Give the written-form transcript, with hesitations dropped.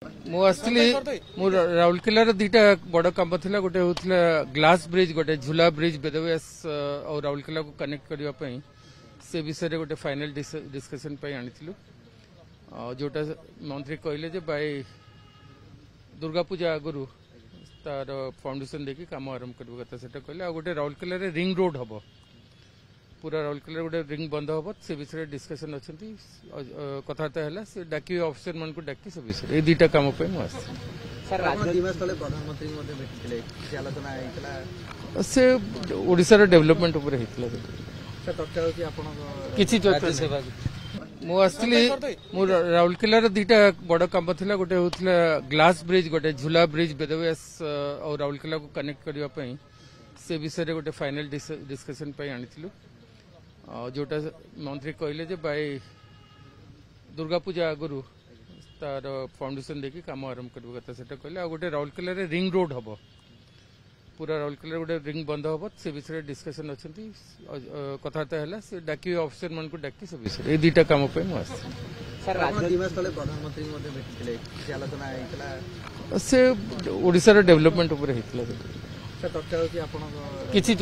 मु राउरकेलार दुईटा बड़ कम था गोटे होता ग्लास ब्रिज गोटे झूला ब्रिज बेदव्यास और राउरकेला को कनेक्ट करने से विषय गोटे फाइनल डिस्कसन आनी जोटा मंत्री कहले बाय दुर्गा पूजा आगु तार फाउंडेशन देखी काम आरंभ करवा कथा से कहले गोटे राउरकेला रिंग रोड हम पूरा राउरकेला गोटे रिंग बंद हम से विषय डिस्कसन अच्छा कथबार्ता है से डाक अफिसर मान को डाक से विषय ये दुईटा कम से ओडिशार डेवलपमेंट किसी राउरकेलार दुईटा बड़ कम था गोटे होता ग्लास ब्रिज गोटे झूला ब्रिज बेदव्यास और राउरकेला को कनेक्ट करने से विषय गोटे फाइनल डिस्कसन आनी जोटा मंत्री कहले बाय दुर्गा पूजा आगु तार फाउंडेशन देखी काम आरंभ करवा कथा से कहले गोटे राउरकेला रिंग रोड हम पूरा राउरकेला गोटे रिंग बंद हम से विषय डिस्कसन अच्छा कथबार्ता है से डाक अफिसर मान को डाक से विषय ये दुईटा कम से ओडिशार डेवलपमेंट किसी